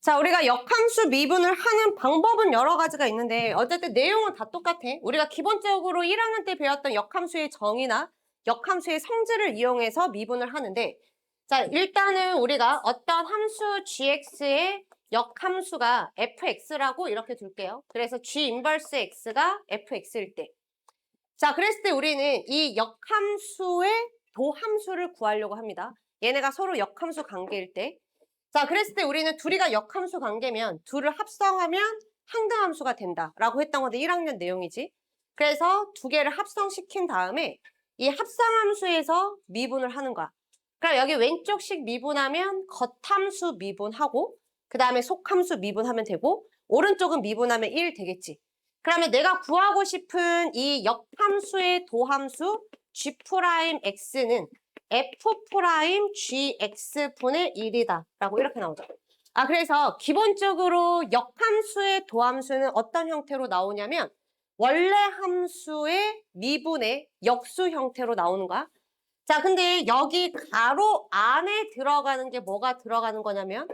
자, 우리가 역함수 미분을 하는 방법은 여러 가지가 있는데 어쨌든 내용은 다 똑같아. 우리가 기본적으로 1학년 때 배웠던 역함수의 정의나 역함수의 성질을 이용해서 미분을 하는데 자, 일단은 우리가 어떤 함수 gx의 역함수가 fx라고 이렇게 둘게요. 그래서 g 인버스 x가 fx일 때. 자, 그랬을 때 우리는 이 역함수의 도함수를 구하려고 합니다. 얘네가 서로 역함수 관계일 때. 자, 그랬을 때 우리는 둘이가 역함수 관계면 둘을 합성하면 항등함수가 된다라고 했던 건데 1학년 내용이지. 그래서 두 개를 합성시킨 다음에 이 합성함수에서 미분을 하는 거야. 그럼 여기 왼쪽식 미분하면 겉함수 미분하고 그 다음에 속함수 미분하면 되고 오른쪽은 미분하면 1 되겠지. 그러면 내가 구하고 싶은 이 역함수의 도함수 g'x는 f'gx분의 1이다 라고 이렇게 나오죠. 아, 그래서 기본적으로 역함수의 도함수는 어떤 형태로 나오냐면 원래 함수의 미분의 역수 형태로 나오는 거야. 자, 근데 여기 가로 안에 들어가는 게 뭐가 들어가는 거냐면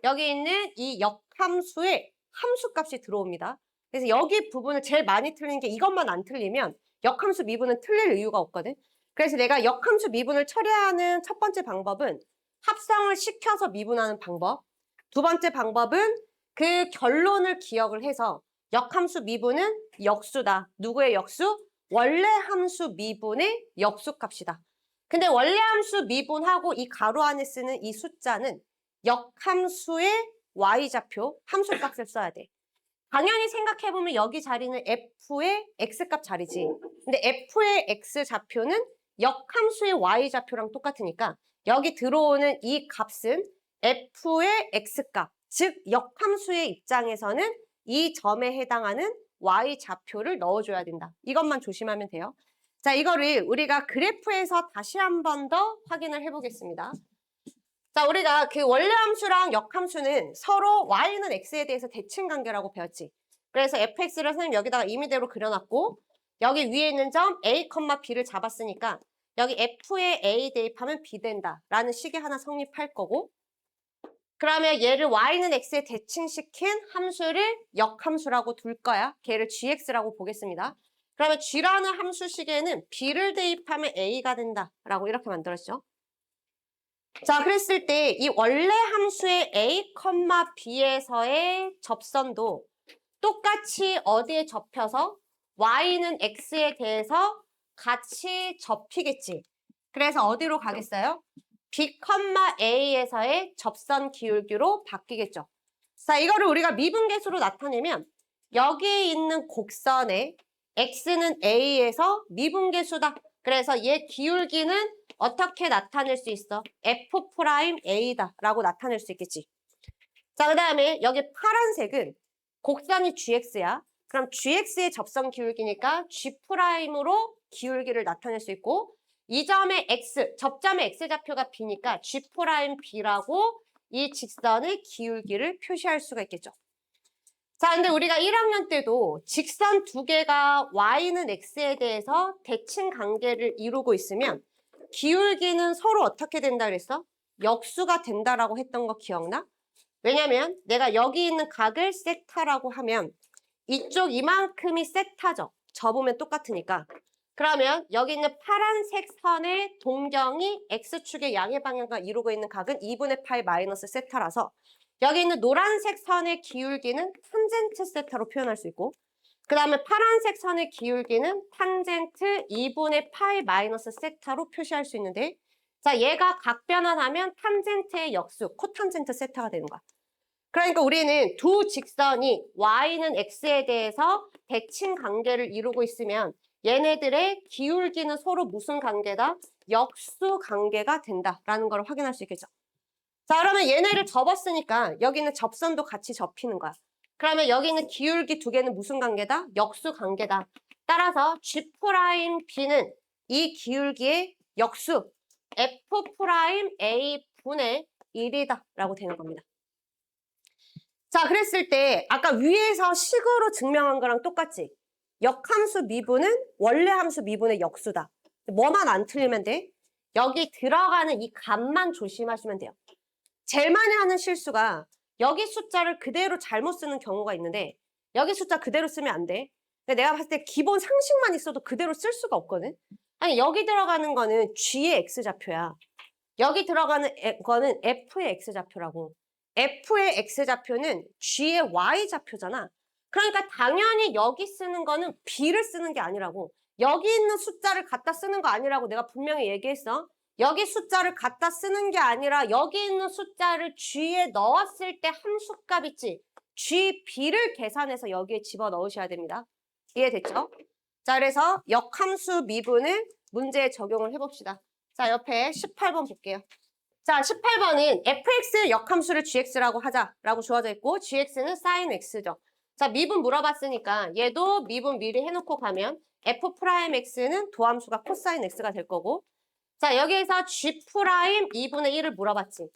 여기 있는 이 역함수의 함수값이 들어옵니다. 그래서 여기 부분을 제일 많이 틀리는 게 이것만 안 틀리면 역함수 미분은 틀릴 이유가 없거든. 그래서 내가 역함수 미분을 처리하는 첫 번째 방법은 합성을 시켜서 미분하는 방법. 두 번째 방법은 그 결론을 기억을 해서 역함수 미분은 역수다. 누구의 역수? 원래 함수 미분의 역수값이다. 근데 원래 함수 미분하고 이 가로 안에 쓰는 이 숫자는 역함수의 y좌표 함수값을 써야 돼. 당연히 생각해보면 여기 자리는 f의 x값 자리지. 근데 f의 x좌표는 역함수의 y좌표랑 똑같으니까 여기 들어오는 이 값은 f의 x값, 즉 역함수의 입장에서는 이 점에 해당하는 y좌표를 넣어줘야 된다. 이것만 조심하면 돼요. 자, 이거를 우리가 그래프에서 다시 한 번 더 확인을 해보겠습니다. 자, 우리가 그 원래 함수랑 역함수는 서로 y는 x에 대해서 대칭 관계라고 배웠지. 그래서 fx를 선생님 여기다가 임의대로 그려놨고 여기 위에 있는 점 a, b를 잡았으니까 여기 f에 a 대입하면 b 된다라는 식이 하나 성립할 거고 그러면 얘를 y는 x에 대칭시킨 함수를 역함수라고 둘 거야. 걔를 gx라고 보겠습니다. 그러면 g라는 함수식에는 b를 대입하면 a가 된다라고 이렇게 만들었죠. 자, 그랬을 때 이 원래 함수의 a, b에서의 접선도 똑같이 어디에 접혀서 y는 x에 대해서 같이 접히겠지. 그래서 어디로 가겠어요? b, a에서의 접선 기울기로 바뀌겠죠. 자, 이거를 우리가 미분계수로 나타내면 여기 있는 곡선에 x는 a에서 미분계수다. 그래서 얘 기울기는 어떻게 나타낼 수 있어? f'A다 라고 나타낼 수 있겠지. 자, 그 다음에 여기 파란색은 곡선이 gx야. 그럼 gx의 접선 기울기니까 g'으로 기울기를 나타낼 수 있고 이 점의 x, 접점의 x좌표가 b니까 g'B라고 이 직선의 기울기를 표시할 수가 있겠죠. 자, 근데 우리가 1학년 때도 직선 두 개가 y는 x에 대해서 대칭 관계를 이루고 있으면 기울기는 서로 어떻게 된다 그랬어? 역수가 된다라고 했던 거 기억나? 왜냐면 내가 여기 있는 각을 섹타라고 하면 이쪽 이만큼이 섹타죠. 접으면 똑같으니까. 그러면 여기 있는 파란색 선의 동경이 x축의 양의 방향과 이루고 있는 각은 2분의 파이 마이너스 세타라서 여기 있는 노란색 선의 기울기는 탄젠트 세타로 표현할 수 있고 그 다음에 파란색 선의 기울기는 탄젠트 2분의 파이 마이너스 세타로 표시할 수 있는데 자, 얘가 각 변환하면 탄젠트의 역수, 코탄젠트 세타가 되는 거야. 그러니까 우리는 두 직선이 y는 x에 대해서 대칭 관계를 이루고 있으면 얘네들의 기울기는 서로 무슨 관계다? 역수 관계가 된다라는 걸 확인할 수 있겠죠. 자, 그러면 얘네를 접었으니까 여기 있는 접선도 같이 접히는 거야. 그러면 여기 있는 기울기 두 개는 무슨 관계다? 역수 관계다. 따라서 G'B는 이 기울기의 역수 F'A분의 1이다 라고 되는 겁니다. 자, 그랬을 때 아까 위에서 식으로 증명한 거랑 똑같지? 역함수 미분은 원래 함수 미분의 역수다. 뭐만 안 틀리면 돼? 여기 들어가는 이 값만 조심하시면 돼요. 제일 많이 하는 실수가 여기 숫자를 그대로 잘못 쓰는 경우가 있는데 여기 숫자 그대로 쓰면 안 돼. 근데 내가 봤을 때 기본 상식만 있어도 그대로 쓸 수가 없거든. 아니 여기 들어가는 거는 G의 X좌표야. 여기 들어가는 거는 F의 X좌표라고. F의 X좌표는 G의 Y좌표잖아. 그러니까 당연히 여기 쓰는 거는 B를 쓰는 게 아니라고. 여기 있는 숫자를 갖다 쓰는 거 아니라고 내가 분명히 얘기했어. 여기 숫자를 갖다 쓰는 게 아니라 여기 있는 숫자를 G에 넣었을 때 함수값 있지. G, B를 계산해서 여기에 집어넣으셔야 됩니다. 이해됐죠? 자, 그래서 역함수 미분을 문제에 적용을 해봅시다. 자, 옆에 18번 볼게요. 자, 18번은 fx 역함수를 gx라고 하자라고 주어져 있고 gx는 sin x죠. 자, 미분 물어봤으니까 얘도 미분 미리 해놓고 가면 f'x는 도함수가 코사인 x가 될 거고 자, 여기에서 g' 2분의 1을 물어봤지.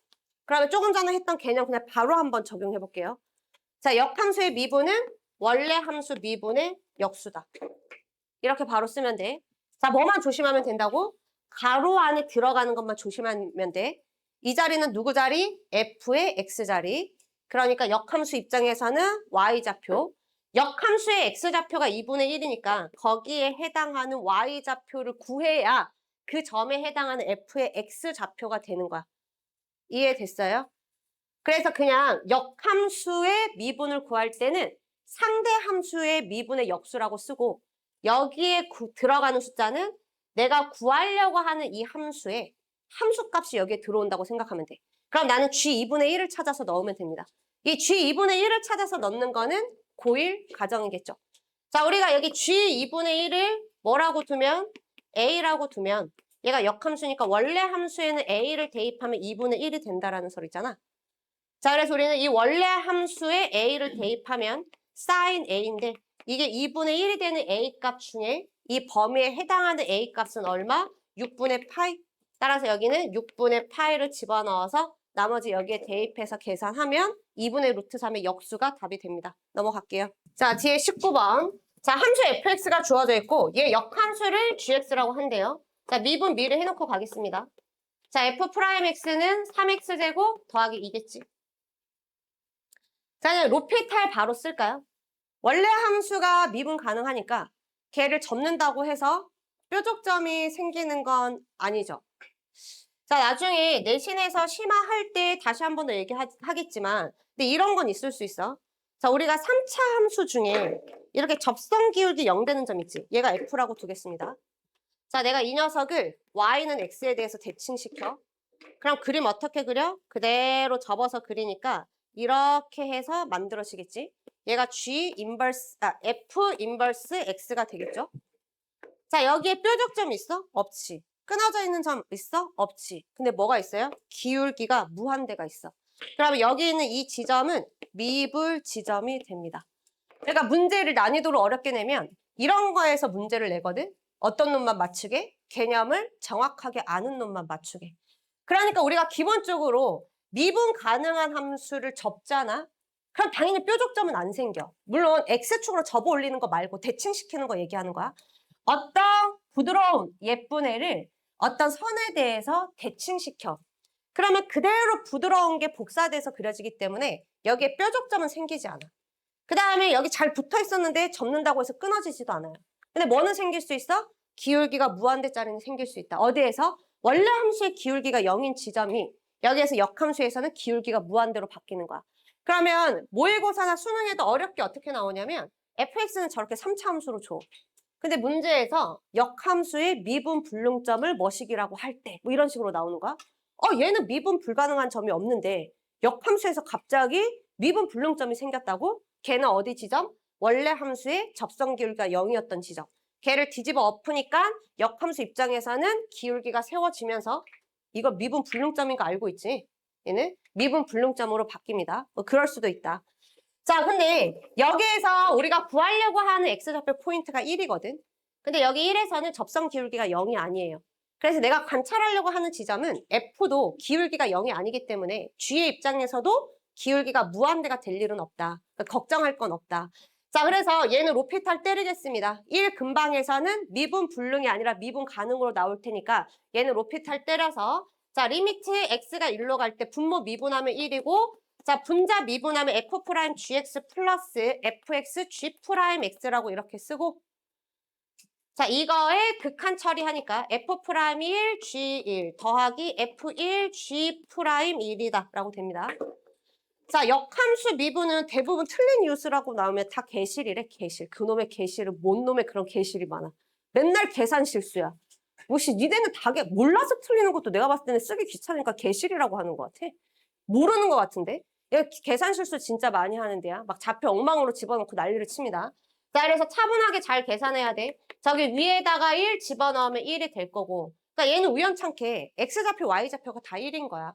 그러면 조금 전에 했던 개념 그냥 바로 한번 적용해 볼게요. 자, 역함수의 미분은 원래 함수 미분의 역수다. 이렇게 바로 쓰면 돼. 자, 뭐만 조심하면 된다고? 가로 안에 들어가는 것만 조심하면 돼. 이 자리는 누구 자리? f의 x자리. 그러니까 역함수 입장에서는 y좌표. 역함수의 x좌표가 2분의 1이니까 거기에 해당하는 y좌표를 구해야 그 점에 해당하는 f의 x좌표가 되는 거야. 이해됐어요? 그래서 그냥 역함수의 미분을 구할 때는 상대 함수의 미분의 역수라고 쓰고 여기에 들어가는 숫자는 내가 구하려고 하는 이 함수의 함수값이 여기에 들어온다고 생각하면 돼. 그럼 나는 G2분의 1을 찾아서 넣으면 됩니다. 이 G2분의 1을 찾아서 넣는 거는 고1 가정이겠죠. 자, 우리가 여기 G2분의 1을 뭐라고 두면? A라고 두면 얘가 역함수니까 원래 함수에는 A를 대입하면 2분의 1이 된다라는 소리잖아. 자, 그래서 우리는 이 원래 함수에 A를 대입하면 sin A인데 이게 2분의 1이 되는 A 값 중에 이 범위에 해당하는 A 값은 얼마? 6분의 파이. 따라서 여기는 6분의 파이를 집어넣어서 나머지 여기에 대입해서 계산하면 2분의 루트 3의 역수가 답이 됩니다. 넘어갈게요. 자, 뒤에 19번. 자, 함수 fx가 주어져 있고 얘 역함수를 gx라고 한대요. 자, 미분 미를 해놓고 가겠습니다. 자, f'x는 3x제곱 더하기 2겠지. 자, 이제 로피탈 바로 쓸까요? 원래 함수가 미분 가능하니까 걔를 접는다고 해서 뾰족점이 생기는 건 아니죠. 자, 나중에 내신에서 심화할 때 다시 한 번 더 얘기하겠지만 근데 이런 건 있을 수 있어. 자, 우리가 3차 함수 중에 이렇게 접선 기울기 0 되는 점 있지. 얘가 f라고 두겠습니다. 자, 내가 이 녀석을 y는 x에 대해서 대칭시켜. 그럼 그림 어떻게 그려? 그대로 접어서 그리니까 이렇게 해서 만들어지겠지. 얘가 F 인버스 X가 되겠죠. 자, 여기에 뾰족점 있어? 없지. 끊어져 있는 점 있어? 없지. 근데 뭐가 있어요? 기울기가 무한대가 있어. 그러면 여기 있는 이 지점은 미불 지점이 됩니다. 그러니까 문제를 난이도를 어렵게 내면 이런 거에서 문제를 내거든. 어떤 놈만 맞추게? 개념을 정확하게 아는 놈만 맞추게. 그러니까 우리가 기본적으로 미분 가능한 함수를 접잖아. 그럼 당연히 뾰족점은 안 생겨. 물론 X축으로 접어 올리는 거 말고 대칭시키는 거 얘기하는 거야. 어떤 부드러운 예쁜 애를 어떤 선에 대해서 대칭시켜. 그러면 그대로 부드러운 게 복사돼서 그려지기 때문에 여기에 뾰족점은 생기지 않아. 그 다음에 여기 잘 붙어 있었는데 접는다고 해서 끊어지지도 않아요. 근데 뭐는 생길 수 있어? 기울기가 무한대짜리는 생길 수 있다. 어디에서? 원래 함수의 기울기가 0인 지점이 여기에서 역함수에서는 기울기가 무한대로 바뀌는 거야. 그러면 모의고사나 수능에도 어렵게 어떻게 나오냐면 fx는 저렇게 3차 함수로 줘. 근데 문제에서 역함수의 미분 불능점을 뭐식이라고 할 때 뭐 이런 식으로 나오는 거야. 얘는 미분 불가능한 점이 없는데 역함수에서 갑자기 미분 불능점이 생겼다고? 걔는 어디 지점? 원래 함수의 접선 기울기가 0이었던 지점. 걔를 뒤집어 엎으니까 역함수 입장에서는 기울기가 세워지면서 이거 미분 불능점인 거 알고 있지? 얘는 미분 불능점으로 바뀝니다. 그럴 수도 있다. 자, 근데 여기에서 우리가 구하려고 하는 x좌표 포인트가 1이거든. 근데 여기 1에서는 접선 기울기가 0이 아니에요. 그래서 내가 관찰하려고 하는 지점은 f도 기울기가 0이 아니기 때문에 g의 입장에서도 기울기가 무한대가 될 일은 없다. 그러니까 걱정할 건 없다. 자, 그래서 얘는 로피탈 때리겠습니다. 1 근방에서는 미분 불능이 아니라 미분 가능으로 나올 테니까 얘는 로피탈 때려서 자, 리미트 x가 1로 갈 때 분모 미분하면 1이고 자, 분자 미분하면 F'GX 플러스 FX G'X라고 이렇게 쓰고 자, 이거에 극한 처리하니까 F'1 G1 더하기 F1 G'1이다 라고 됩니다. 자, 역함수 미분은 대부분 틀린 뉴스라고 나오면 다 개실이래, 개실. 그놈의 개실은 뭔 놈의 그런 개실이 많아. 맨날 계산 실수야. 혹시 니네는 다 몰라서 틀리는 것도 내가 봤을 때는 쓰기 귀찮으니까 개실이라고 하는 것 같아. 모르는 것 같은데. 얘 계산 실수 진짜 많이 하는데야. 막 좌표 엉망으로 집어넣고 난리를 칩니다. 자, 그래서 차분하게 잘 계산해야 돼. 저기 위에다가 1 집어넣으면 1이 될 거고. 그러니까 얘는 우연찮게 X좌표, Y좌표가 다 1인 거야.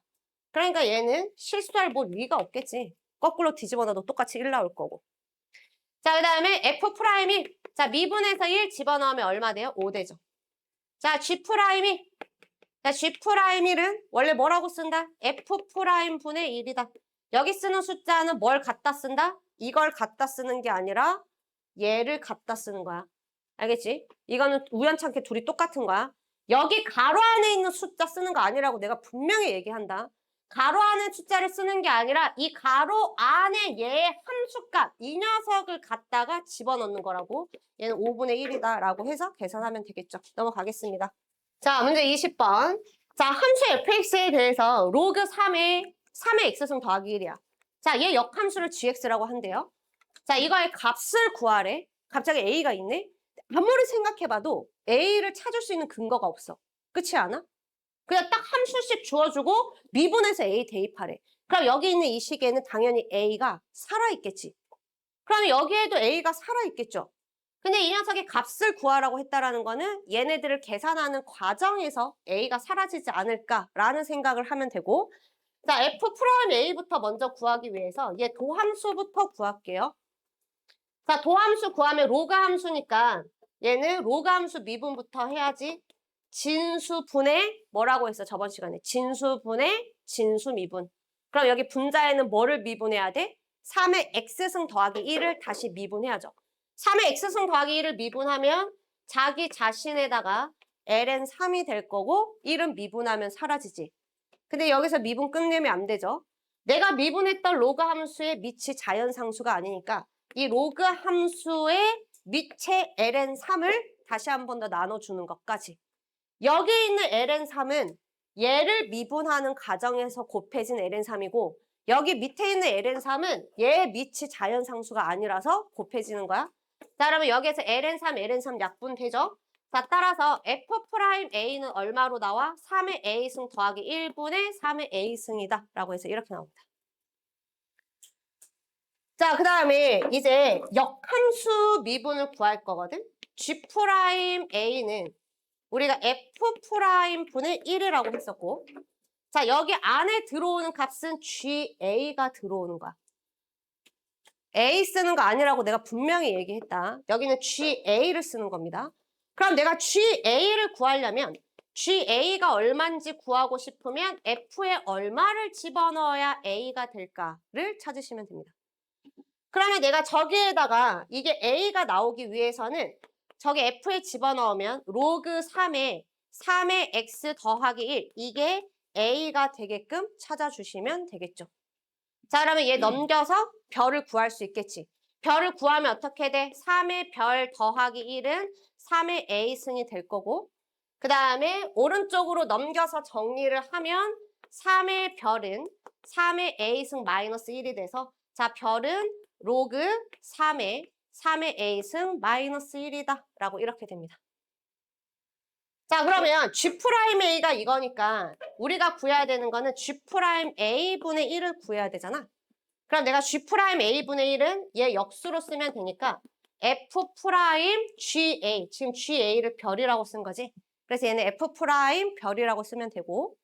그러니까 얘는 실수할 뭐 리가 없겠지. 거꾸로 뒤집어 놔도 똑같이 1 나올 거고. 자, 그 다음에 F'1. 자, 미분해서 1 집어넣으면 얼마 돼요? 5 되죠. 자, G'1. 자, G'1은 원래 뭐라고 쓴다? F'분의 1이다. 여기 쓰는 숫자는 뭘 갖다 쓴다? 이걸 갖다 쓰는 게 아니라 얘를 갖다 쓰는 거야. 알겠지? 이거는 우연찮게 둘이 똑같은 거야. 여기 가로 안에 있는 숫자 쓰는 거 아니라고 내가 분명히 얘기한다. 가로 안에 숫자를 쓰는 게 아니라 이 가로 안에 얘의 함수값, 이 녀석을 갖다가 집어넣는 거라고. 얘는 5분의 1이다 라고 해서 계산하면 되겠죠. 넘어가겠습니다. 자, 문제 20번. 자, 함수 fx에 대해서 로그 3의 x승 더하기 1이야. 자, 얘 역함수를 gx라고 한대요. 자, 이거의 값을 구하래. 갑자기 a가 있네. 아무리 생각해봐도 a를 찾을 수 있는 근거가 없어. 그렇지 않아? 그냥 딱 함수씩 주어주고 미분해서 a 대입하래. 그럼 여기 있는 이 식에는 당연히 a가 살아있겠지. 그러면 여기에도 a가 살아있겠죠. 근데 이 녀석의 값을 구하라고 했다라는 거는 얘네들을 계산하는 과정에서 a가 사라지지 않을까라는 생각을 하면 되고 자, F'A부터 먼저 구하기 위해서 얘 도함수부터 구할게요. 자, 도함수 구하면 로그 함수니까 얘는 로그 함수 미분부터 해야지. 진수분의 뭐라고 했어 저번 시간에? 진수분의 진수미분. 그럼 여기 분자에는 뭐를 미분해야 돼? 3의 x승 더하기 1을 다시 미분해야죠. 3의 x승 더하기 1을 미분하면 자기 자신에다가 ln 3이 될 거고 1은 미분하면 사라지지. 근데 여기서 미분 끝내면 안 되죠. 내가 미분했던 로그 함수의 밑이 자연상수가 아니니까 이 로그 함수의 밑의 ln 3을 다시 한 번 더 나눠주는 것까지. 여기 있는 ln3은 얘를 미분하는 과정에서 곱해진 ln3이고 여기 밑에 있는 ln3은 얘 밑이 자연상수가 아니라서 곱해지는 거야. 자, 그러면 여기에서 ln3 약분 되죠? 자, 따라서 F'A는 얼마로 나와? 3의 A승 더하기 1분의 3의 A승이다 라고 해서 이렇게 나옵니다. 자, 그 다음에 이제 역함수 미분을 구할 거거든? G'A는 우리가 F'분의 1이라고 했었고 자, 여기 안에 들어오는 값은 GA가 들어오는 거야. A 쓰는 거 아니라고 내가 분명히 얘기했다. 여기는 GA를 쓰는 겁니다. 그럼 내가 GA를 구하려면 GA가 얼마인지 구하고 싶으면 F에 얼마를 집어넣어야 A가 될까를 찾으시면 됩니다. 그러면 내가 저기에다가 이게 A가 나오기 위해서는 저기 F에 집어넣으면 로그 3의 x 더하기 1 이게 A가 되게끔 찾아주시면 되겠죠. 자, 그러면 얘 넘겨서 별을 구할 수 있겠지. 별을 구하면 어떻게 돼? 3의 별 더하기 1은 3의 A승이 될 거고 그 다음에 오른쪽으로 넘겨서 정리를 하면 3의 별은 3의 A승 마이너스 1이 돼서 자, 별은 로그 3의 A승 마이너스 1이다 라고 이렇게 됩니다. 자, 그러면 G'A가 이거니까 우리가 구해야 되는 거는 G'A분의 1을 구해야 되잖아. 그럼 내가 G'A분의 1은 얘 역수로 쓰면 되니까 F'Ga 지금 Ga를 별이라고 쓴 거지. 그래서 얘는 F' 별이라고 쓰면 되고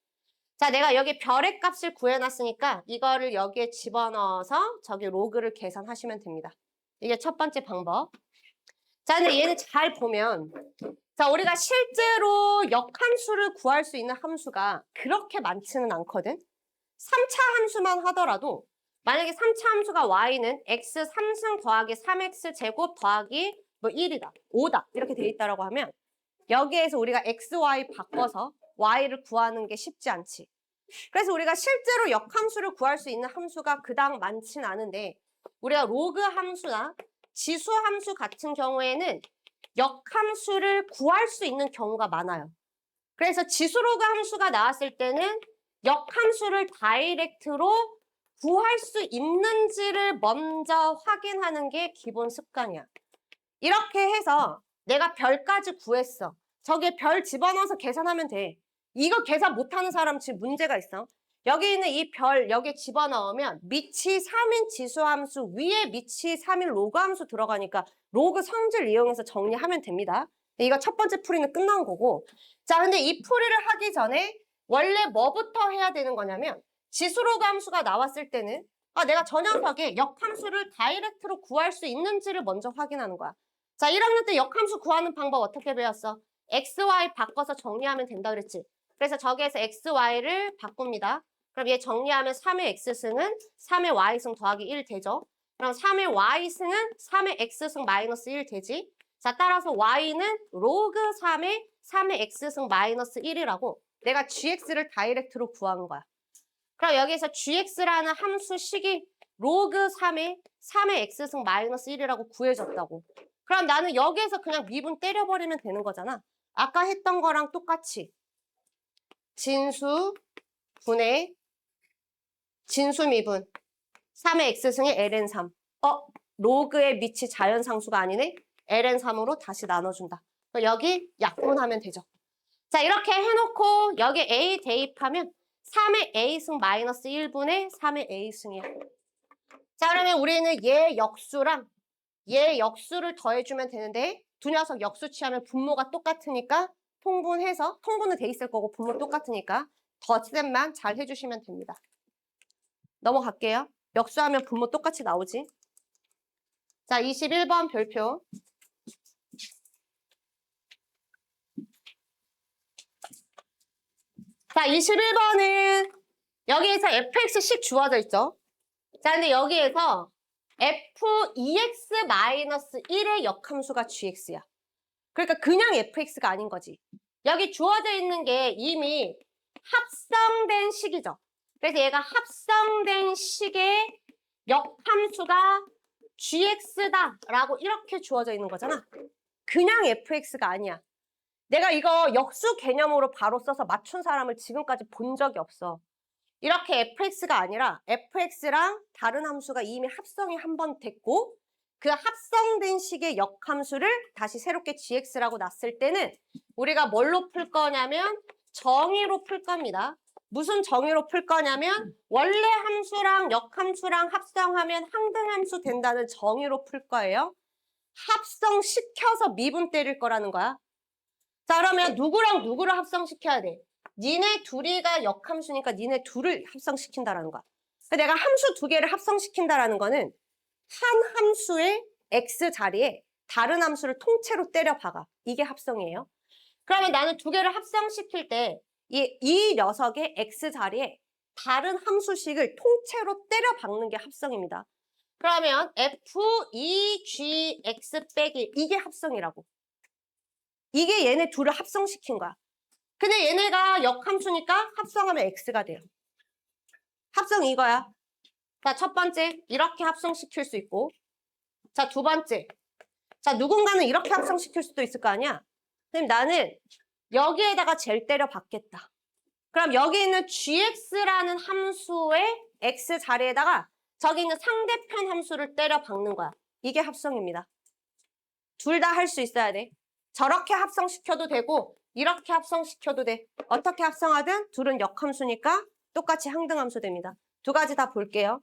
자, 내가 여기 별의 값을 구해놨으니까 이거를 여기에 집어넣어서 저기 로그를 계산하시면 됩니다. 이게 첫 번째 방법. 자, 근데 얘는 잘 보면 자, 우리가 실제로 역함수를 구할 수 있는 함수가 그렇게 많지는 않거든. 3차 함수만 하더라도 만약에 3차 함수가 y는 x 3승 더하기 3x 제곱 더하기 뭐 1이다, 5다 이렇게 돼 있다라고 하면 여기에서 우리가 x, y 바꿔서 y를 구하는 게 쉽지 않지. 그래서 우리가 실제로 역함수를 구할 수 있는 함수가 그닥 많진 않은데 우리가 로그 함수나 지수 함수 같은 경우에는 역함수를 구할 수 있는 경우가 많아요. 그래서 지수로그 함수가 나왔을 때는 역함수를 다이렉트로 구할 수 있는지를 먼저 확인하는 게 기본 습관이야. 이렇게 해서 내가 별까지 구했어. 저기에 별 집어넣어서 계산하면 돼. 이거 계산 못하는 사람 지금 문제가 있어. 여기 있는 이 별 여기에 집어넣으면 밑이 3인 지수함수 위에 밑이 3인 로그 함수 들어가니까 로그 성질 이용해서 정리하면 됩니다. 이거 첫 번째 풀이는 끝난 거고. 자, 근데 이 풀이를 하기 전에 원래 뭐부터 해야 되는 거냐면 지수 로그 함수가 나왔을 때는 내가 저 녀석의 역함수를 다이렉트로 구할 수 있는지를 먼저 확인하는 거야. 자, 1학년 때 역함수 구하는 방법 어떻게 배웠어? x, y 바꿔서 정리하면 된다 그랬지? 그래서 저기에서 x, y를 바꿉니다. 그럼 얘 정리하면 3의 x승은 3의 y승 더하기 1 되죠? 그럼 3의 y승은 3의 x승 마이너스 1 되지? 자, 따라서 y는 로그 3의 x승 마이너스 1이라고 내가 gx를 다이렉트로 구한 거야. 그럼 여기에서 gx라는 함수식이 로그 3의 x승 마이너스 1이라고 구해줬다고. 그럼 나는 여기에서 그냥 미분 때려버리면 되는 거잖아. 아까 했던 거랑 똑같이 진수 분의 진수 미분 3의 x승의 ln3 로그의 밑이 자연상수가 아니네. ln3으로 다시 나눠준다. 그럼 여기 약분하면 되죠. 자, 이렇게 해놓고 여기 a 대입하면 3의 a승 마이너스 1분의 3의 a승이야. 자, 그러면 우리는 얘 역수랑 얘 역수를 더해주면 되는데 두 녀석 역수 취하면 분모가 똑같으니까 통분해서 통분은 돼 있을 거고 분모 똑같으니까 덧셈만 잘 해주시면 됩니다. 넘어갈게요. 역수하면 분모 똑같이 나오지. 자, 21번 별표. 자, 21번은 여기에서 fx씩 주어져 있죠. 자, 근데 여기에서 f2x-1의 역함수가 gx야. 그러니까 그냥 fx가 아닌 거지. 여기 주어져 있는 게 이미 합성된 식이죠. 그래서 얘가 합성된 식의 역함수가 gx다라고 이렇게 주어져 있는 거잖아. 그냥 fx가 아니야. 내가 이거 역수 개념으로 바로 써서 맞춘 사람을 지금까지 본 적이 없어. 이렇게 fx가 아니라 fx랑 다른 함수가 이미 합성이 한 번 됐고 그 합성된 식의 역함수를 다시 새롭게 gx라고 놨을 때는 우리가 뭘로 풀 거냐면 정의로 풀 겁니다. 무슨 정의로 풀 거냐면 원래 함수랑 역함수랑 합성하면 항등함수 된다는 정의로 풀 거예요. 합성시켜서 미분 때릴 거라는 거야. 자, 그러면 누구랑 누구를 합성시켜야 돼? 니네 둘이가 역함수니까 니네 둘을 합성시킨다라는 거야. 내가 함수 두 개를 합성시킨다라는 거는 한 함수의 x 자리에 다른 함수를 통째로 때려 박아. 이게 합성이에요. 그러면 나는 두 개를 합성시킬 때 이 녀석의 x 자리에 다른 함수식을 통째로 때려 박는 게 합성입니다. 그러면 f2gx 빼기 이게 합성이라고. 이게 얘네 둘을 합성시킨 거야. 근데 얘네가 역함수니까 합성하면 x가 돼요. 합성 이거야. 자, 첫 번째 이렇게 합성시킬 수 있고 자, 두 번째 자, 누군가는 이렇게 합성시킬 수도 있을 거 아니야. 그럼 나는 여기에다가 젤 때려 박겠다. 그럼 여기 있는 gx라는 함수의 x 자리에다가 저기 있는 상대편 함수를 때려 박는 거야. 이게 합성입니다. 둘 다 할 수 있어야 돼. 저렇게 합성시켜도 되고 이렇게 합성시켜도 돼. 어떻게 합성하든 둘은 역함수니까 똑같이 항등함수 됩니다. 두 가지 다 볼게요.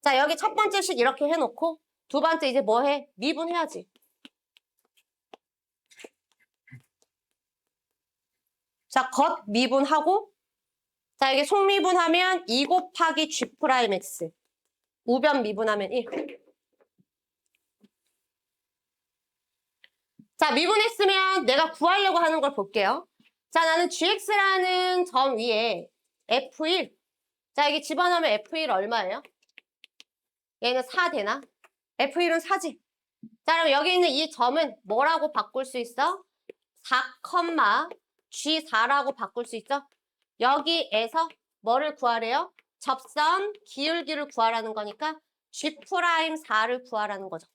자, 여기 첫 번째 식 이렇게 해놓고 두 번째 이제 뭐 해? 미분해야지. 자, 겉 미분하고 자, 이게 속미분하면 2 곱하기 G'X 우변 미분하면 1. 자, 미분했으면 내가 구하려고 하는 걸 볼게요. 자, 나는 gx라는 점 위에 f1. 자, 이게 집어넣으면 f1 얼마예요? 얘는 4 되나? f1은 4지. 자, 그럼 여기 있는 이 점은 뭐라고 바꿀 수 있어? 4, G4라고 바꿀 수 있죠? 여기에서 뭐를 구하래요? 접선 기울기를 구하라는 거니까 G'4를 구하라는 거죠.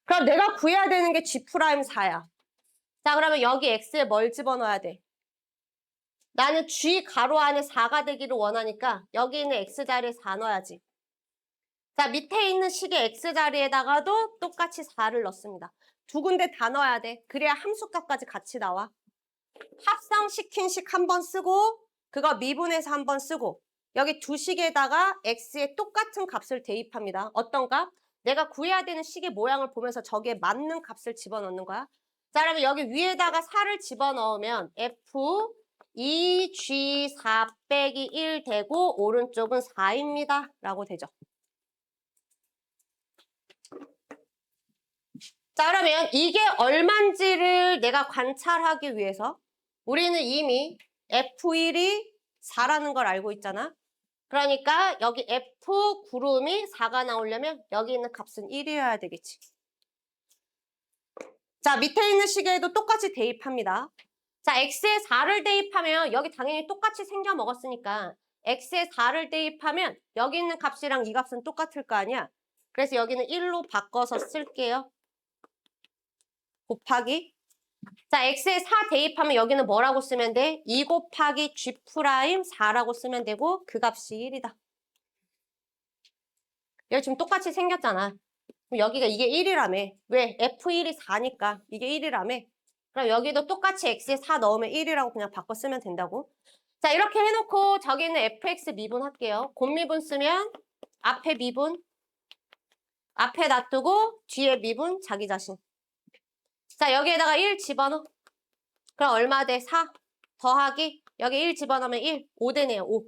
그럼 내가 구해야 되는 게 G'4야. 자, 그러면 여기 X에 뭘 집어넣어야 돼? 나는 G 가로 안에 4가 되기를 원하니까 여기 있는 X 자리에 4 넣어야지. 자, 밑에 있는 식의 X 자리에다가도 똑같이 4를 넣습니다. 두 군데 다 넣어야 돼. 그래야 함수값까지 같이 나와. 합성시킨 식 한 번 쓰고 그거 미분해서 한 번 쓰고 여기 두 식에다가 X에 똑같은 값을 대입합니다. 어떤 값? 내가 구해야 되는 식의 모양을 보면서 저기에 맞는 값을 집어넣는 거야. 자, 그러면 여기 위에다가 4를 집어넣으면 F 2G4 빼기 1 되고 오른쪽은 4입니다. 라고 되죠. 자, 그러면 이게 얼만지를 내가 관찰하기 위해서 우리는 이미 F1이 4라는 걸 알고 있잖아. 그러니까 여기 F 구름이 4가 나오려면 여기 있는 값은 1이어야 되겠지. 자, 밑에 있는 식에도 똑같이 대입합니다. 자, X에 4를 대입하면 여기 당연히 똑같이 생겨 먹었으니까 X에 4를 대입하면 여기 있는 값이랑 이 값은 똑같을 거 아니야. 그래서 여기는 1로 바꿔서 쓸게요. 곱하기. 자, X에 4 대입하면 여기는 뭐라고 쓰면 돼? 2 곱하기 G'4라고 쓰면 되고 그 값이 1이다. 여기 지금 똑같이 생겼잖아. 그럼 여기가 이게 1이라며. 왜? F1이 4니까 이게 1이라며. 그럼 여기도 똑같이 X에 4 넣으면 1이라고 그냥 바꿔 쓰면 된다고. 자, 이렇게 해놓고 저기는 FX 미분 할게요. 곱미분 쓰면 앞에 미분, 앞에 놔두고 뒤에 미분 자기 자신. 자, 여기에다가 1 집어넣어. 그럼 얼마 돼? 4 더하기 여기 1 집어넣으면 1, 5 되네요. 5.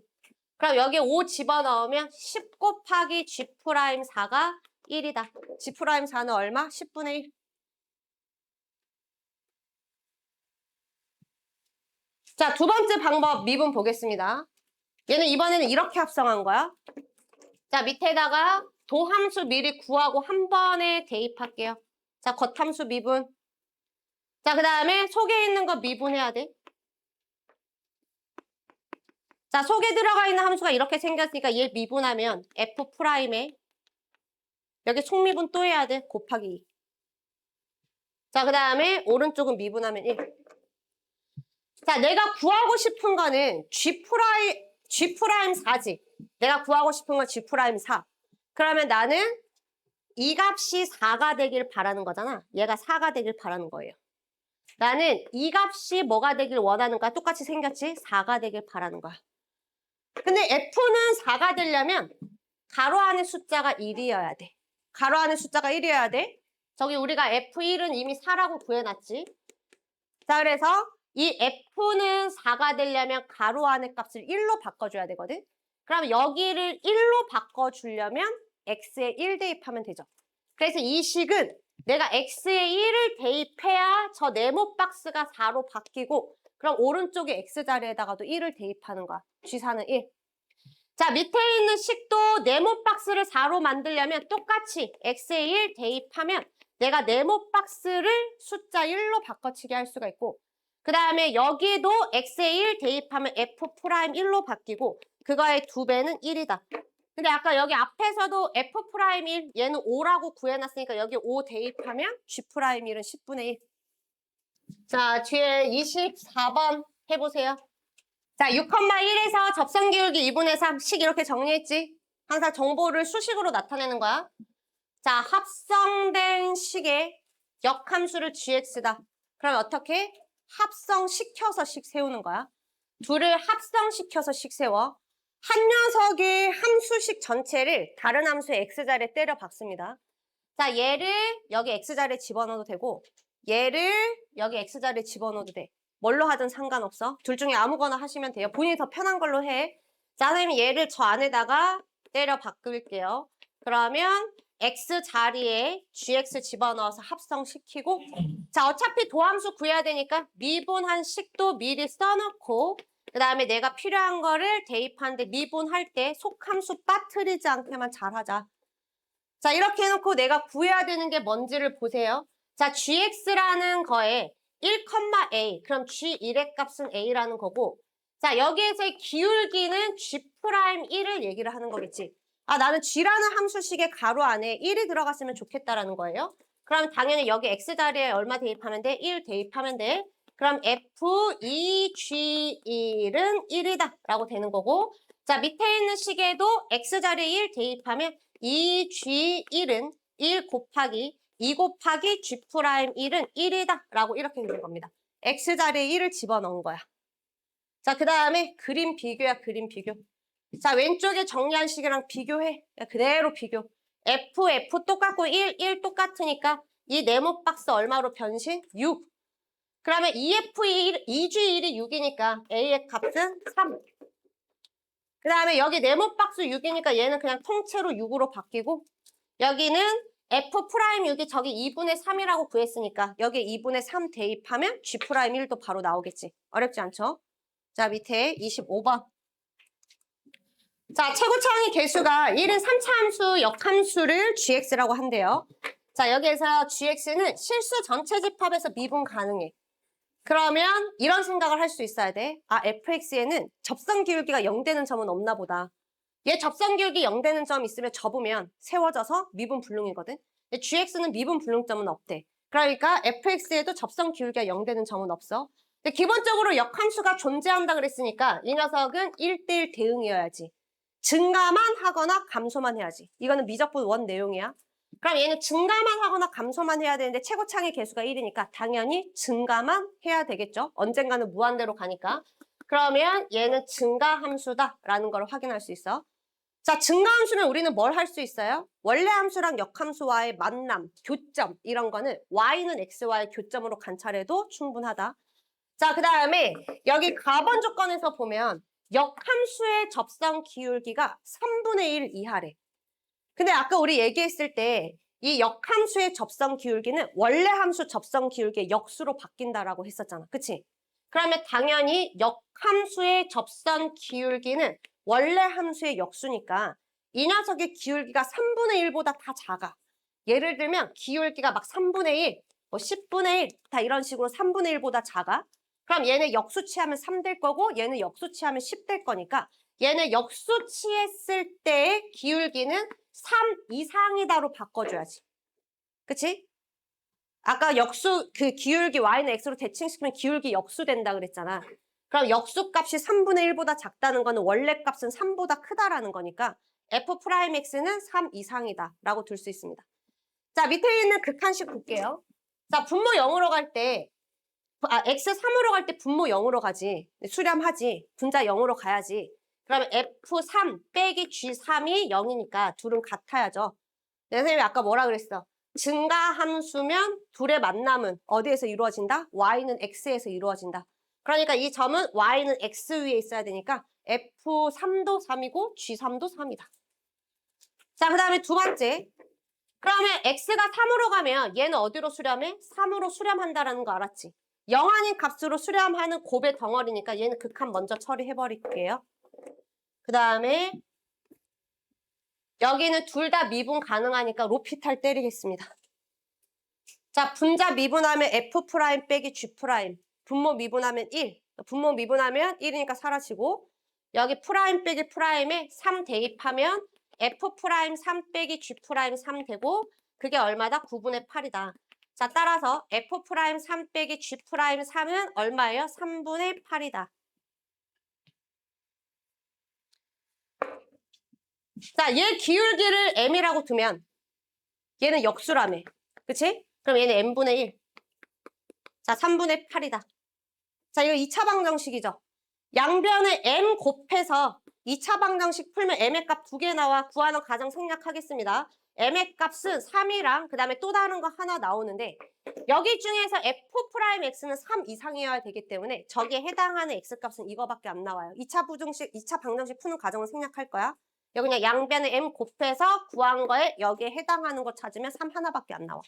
그럼 여기 5 집어넣으면 10 곱하기 G'4가 1이다. G'4는 얼마? 10분의 1. 자, 두 번째 방법 미분 보겠습니다. 얘는 이번에는 이렇게 합성한 거야. 자, 밑에다가 도함수 미리 구하고 한 번에 대입할게요. 자, 겉함수 미분. 자, 그 다음에 속에 있는 거 미분해야 돼. 자, 속에 들어가 있는 함수가 이렇게 생겼으니까 얘 미분하면 F'에 여기 속미분 또 해야 돼. 곱하기 2. 자, 그 다음에 오른쪽은 미분하면 1. 자, 내가 구하고 싶은 거는 G'4지. 내가 구하고 싶은 건 G'4. 그러면 나는 이 값이 4가 되길 바라는 거잖아. 얘가 4가 되길 바라는 거예요. 나는 이 값이 뭐가 되길 원하는 거야? 똑같이 생겼지? 4가 되길 바라는 거야. 근데 F는 4가 되려면 가로 안의 숫자가 1이어야 돼. 가로 안의 숫자가 1이어야 돼. 저기 우리가 F1은 이미 4라고 구해놨지. 자, 그래서 이 F는 4가 되려면 가로 안의 값을 1로 바꿔줘야 되거든. 그럼 여기를 1로 바꿔주려면 X에 1 대입하면 되죠. 그래서 이 식은 내가 X에 1을 대입해야 저 네모 박스가 4로 바뀌고 그럼 오른쪽에 X 자리에다가도 1을 대입하는 거야. G4는 1. 자, 밑에 있는 식도 네모 박스를 4로 만들려면 똑같이 X에 1 대입하면 내가 네모 박스를 숫자 1로 바꿔치기 할 수가 있고 그 다음에 여기도 X에 1 대입하면 F'1로 바뀌고 그거의 2배는 1이다. 근데 아까 여기 앞에서도 F'1 얘는 5라고 구해놨으니까 여기 5 대입하면 G'1은 10분의 1. 자, 뒤에 24번 해보세요. 자, 6,1에서 접선 기울기 2분의 3 식 이렇게 정리했지? 항상 정보를 수식으로 나타내는 거야. 자, 합성된 식의 역함수를 gx다. 그럼 어떻게? 합성시켜서 식 세우는 거야. 둘을 합성시켜서 식 세워. 한 녀석의 함수식 전체를 다른 함수의 x자리에 때려 박습니다. 자, 얘를 여기 x자리에 집어넣어도 되고 얘를 여기 x자리에 집어넣어도 돼. 뭘로 하든 상관없어. 둘 중에 아무거나 하시면 돼요. 본인이 더 편한 걸로 해. 자, 선생님이 얘를 저 안에다가 때려 바꿀게요. 그러면 x 자리에 gx 집어넣어서 합성시키고 자, 어차피 도함수 구해야 되니까 미분한 식도 미리 써놓고 그 다음에 내가 필요한 거를 대입하는데 미분할 때 속함수 빠뜨리지 않게만 잘하자. 자, 이렇게 해놓고 내가 구해야 되는 게 뭔지를 보세요. 자, gx라는 거에 1,a. 그럼 G1의 값은 a라는 거고 자 여기에서의 기울기는 G'1을 얘기를 하는 거겠지. 아 나는 G라는 함수식의 가로 안에 1이 들어갔으면 좋겠다라는 거예요. 그럼 당연히 여기 x자리에 얼마 대입하면 돼? 1 대입하면 돼. 그럼 F2G1은 1이다 라고 되는 거고 자 밑에 있는 식에도 x자리에 1 대입하면 2G1은 1 곱하기 2 곱하기 G'1은 1이다 라고 이렇게 되는 겁니다. x자리에 1을 집어넣은 거야. 자, 그 다음에 그림 비교야, 그림 비교. 자, 왼쪽에 정리한 식이랑 비교해. 그대로 비교. F 똑같고 1 똑같으니까 이 네모 박스 얼마로 변신? 6. 그러면 2G1이 6이니까 A의 값은 3. 그 다음에 여기 네모 박스 6이니까 얘는 그냥 통째로 6으로 바뀌고 여기는 F'6이 저기 2분의 3이라고 구했으니까 여기 2분의 3 대입하면 G'1도 바로 나오겠지. 어렵지 않죠? 자, 밑에 25번. 자, 최고차항의 개수가 1은 3차 함수, 역함수를 gx라고 한대요. 자, 여기에서 gx는 실수 전체 집합에서 미분 가능해. 그러면 이런 생각을 할 수 있어야 돼. 아, fx에는 접선 기울기가 0 되는 점은 없나 보다. 얘 접선 기울기 0 되는 점 있으면 접으면 세워져서 미분 불능이거든. 근데 gx는 미분 불능점은 없대. 그러니까 fx에도 접선 기울기가 0 되는 점은 없어. 근데 기본적으로 역함수가 존재한다 그랬으니까 이 녀석은 1대1 대응이어야지. 증가만 하거나 감소만 해야지. 이거는 미적분 원 내용이야. 그럼 얘는 증가만 하거나 감소만 해야 되는데 최고차항의 개수가 1이니까 당연히 증가만 해야 되겠죠. 언젠가는 무한대로 가니까. 그러면 얘는 증가함수다라는 걸 확인할 수 있어. 자, 증가함수는 우리는 뭘 할 수 있어요? 원래 함수랑 역함수와의 만남, 교점 이런 거는 y는 x와의 교점으로 관찰해도 충분하다. 자, 그 다음에 여기 가번 조건에서 보면 역함수의 접선 기울기가 3분의 1 이하래. 근데 아까 우리 얘기했을 때 이 역함수의 접선 기울기는 원래 함수 접선 기울기의 역수로 바뀐다라고 했었잖아. 그치? 그러면 당연히 역함수의 접선 기울기는 원래 함수의 역수니까 이 녀석의 기울기가 3분의 1보다 다 작아. 예를 들면 기울기가 막 3분의 1, 뭐 10분의 1, 다 이런 식으로 3분의 1보다 작아. 그럼 얘는 역수치하면 3 될 거고 얘는 역수치하면 10 될 거니까 얘는 역수치했을 때의 기울기는 3 이상이다로 바꿔줘야지. 그치? 아까 역수, 그 기울기 y는 x로 대칭시키면 기울기 역수 된다 그랬잖아. 그럼 역수 값이 3분의 1보다 작다는 거는 원래 값은 3보다 크다라는 거니까 f'x는 3 이상이다 라고 둘 수 있습니다. 자, 밑에 있는 극한식 볼게요. 자, 분모 0으로 갈 때 x 3으로 갈 때 분모 0으로 가지. 수렴하지. 분자 0으로 가야지. 그러면 f3 빼기 g3이 0이니까 둘은 같아야죠. 내 선생님이 아까 뭐라 그랬어? 증가함수면 둘의 만남은 어디에서 이루어진다? y는 x에서 이루어진다. 그러니까 이 점은 y는 x 위에 있어야 되니까 f3도 3이고 g3도 3이다. 자, 그 다음에 두 번째. 그러면 x가 3으로 가면 얘는 어디로 수렴해? 3으로 수렴한다라는 거 알았지? 0 아닌 값으로 수렴하는 곱의 덩어리니까 얘는 극한 먼저 처리해버릴게요. 그 다음에 여기는 둘 다 미분 가능하니까 로피탈 때리겠습니다. 자, 분자 미분하면 f' 빼기 g'. 분모 미분하면 1. 분모 미분하면 1이니까 사라지고 여기 프라임 빼기 프라임에 3 대입하면 f' 3 빼기 g' 3 되고 그게 얼마다? 9분의 8이다. 자, 따라서 f'3 빼기 g' 3은 얼마예요? 3분의 8이다. 자, 얘 기울기를 m이라고 두면 얘는 역수라며. 그치? 그럼 얘는 m분의 1. 자, 3분의 8이다. 자, 이거 2차 방정식이죠. 양변을 m 곱해서 2차 방정식 풀면 m의 값 2개 나와. 구하는 과정 생략하겠습니다. m의 값은 3이랑 그 다음에 또 다른 거 하나 나오는데 여기 중에서 f'x는 3 이상이어야 되기 때문에 저기에 해당하는 x값은 이거밖에 안 나와요. 2차 방정식 푸는 과정을 생략할 거야. 여기 그냥 양변을 m 곱해서 구한 거에 여기에 해당하는 거 찾으면 3 하나밖에 안 나와.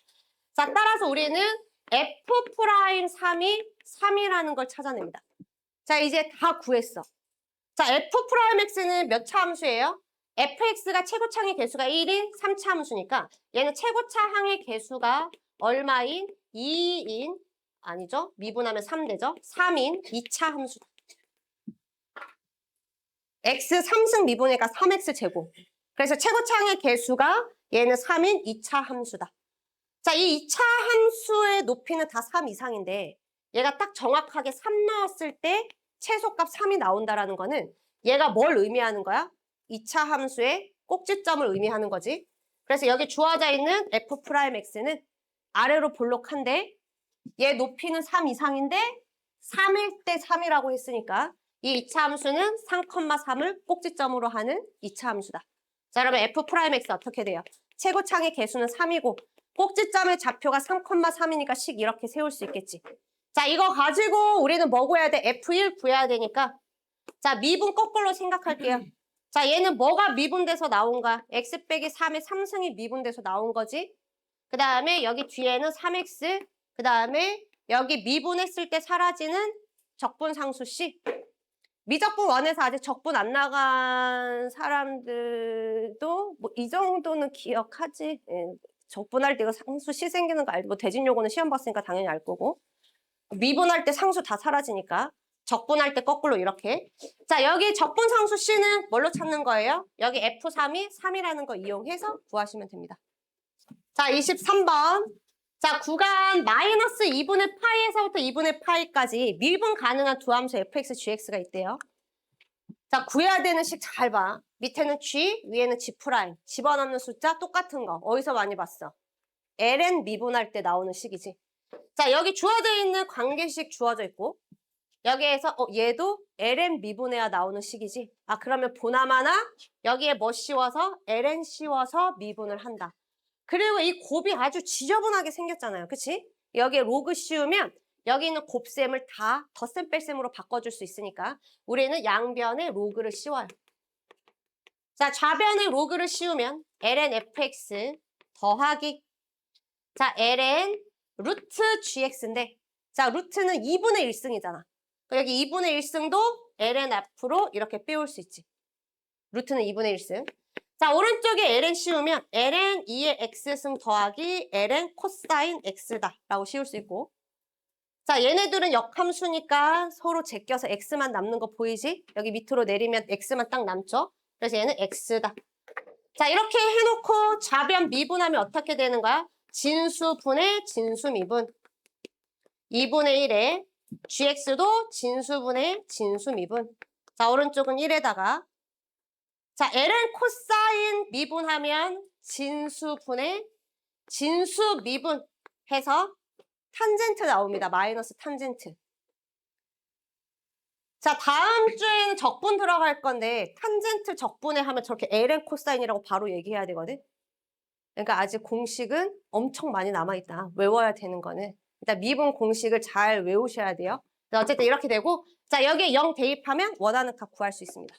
자, 따라서 우리는 f'3이 3이라는 걸 찾아냅니다. 자, 이제 다 구했어. 자, f'x는 몇 차 함수예요? fx가 최고차항의 개수가 1인 3차 함수니까 얘는 최고차항의 개수가 얼마인? 2인 아니죠. 미분하면 3 되죠. 3인 2차 함수다. x 3승 미분이니까 3x 제곱. 그래서 최고차항의 개수가 얘는 3인 2차 함수다. 자, 이 2차 함수의 높이는 다 3 이상인데 얘가 딱 정확하게 3 나왔을 때 최소값 3이 나온다라는 거는 얘가 뭘 의미하는 거야? 2차 함수의 꼭지점을 의미하는 거지. 그래서 여기 주어져 있는 f'x는 아래로 볼록한데 얘 높이는 3 이상인데 3일 때 3이라고 했으니까 이 2차 함수는 3,3을 꼭지점으로 하는 2차 함수다. 자, 그러면 f'x 어떻게 돼요? 최고차항의 개수는 3이고 꼭지점의 좌표가 3,3이니까 식 이렇게 세울 수 있겠지. 자, 이거 가지고 우리는 뭐 구해야 돼? F1 구해야 되니까 자, 미분 거꾸로 생각할게요. 자, 얘는 뭐가 미분돼서 나온 거야? x 빼기 3의 3승이 미분돼서 나온 거지. 그 다음에 여기 뒤에는 3x, 그 다음에 여기 미분했을 때 사라지는 적분상수 C. 미적분 원에서 아직 적분 안 나간 사람들도 뭐 이 정도는 기억하지. 예, 적분할 때 이거 상수 C 생기는 거 알고, 뭐 대진요거는 시험 봤으니까 당연히 알 거고. 미분할 때 상수 다 사라지니까. 적분할 때 거꾸로 이렇게. 자, 여기 적분상수 C는 뭘로 찾는 거예요? 여기 F3이 3이라는 거 이용해서 구하시면 됩니다. 자, 23번. 자, 구간 마이너스 2분의 파이에서부터 2분의 파이까지 미분 가능한 두 함수 fx, gx가 있대요. 자, 구해야 되는 식 잘 봐. 밑에는 g, 위에는 g 프라임. 집어넣는 숫자 똑같은 거. 어디서 많이 봤어? ln 미분할 때 나오는 식이지. 자, 여기 주어져 있는 관계식 주어져 있고 여기에서 얘도 ln 미분해야 나오는 식이지. 아, 그러면 보나마나 여기에 뭐 씌워서? ln 씌워서 미분을 한다. 그리고 이 곱이 아주 지저분하게 생겼잖아요. 그치? 여기에 로그 씌우면 여기 있는 곱셈을 다 덧셈 뺄셈으로 바꿔줄 수 있으니까 우리는 양변에 로그를 씌워요. 자, 좌변에 로그를 씌우면 ln fx 더하기 자, ln 루트 gx인데 자, 루트는 2분의 1승이잖아. 여기 2분의 1승도 ln f로 이렇게 빼올 수 있지. 루트는 2분의 1승. 자, 오른쪽에 ln 씌우면 ln 2의 x승 더하기 ln 코사인 x다 라고 씌울 수 있고 자, 얘네들은 역함수니까 서로 제껴서 x만 남는 거 보이지? 여기 밑으로 내리면 x만 딱 남죠? 그래서 얘는 x다. 자, 이렇게 해놓고 좌변 미분하면 어떻게 되는 거야? 진수분의 진수미분 2분의 1에 gx도 진수분의 진수미분 자, 오른쪽은 1에다가 자, ln 코사인 미분하면 진수분의 진수미분 해서 탄젠트 나옵니다. 마이너스 탄젠트. 자, 다음 주에는 적분 들어갈 건데 탄젠트 적분에 하면 저렇게 ln 코사인이라고 바로 얘기해야 되거든. 그러니까 아직 공식은 엄청 많이 남아있다. 외워야 되는 거는. 일단 미분 공식을 잘 외우셔야 돼요. 어쨌든 이렇게 되고 자, 여기에 0 대입하면 원하는 값 구할 수 있습니다.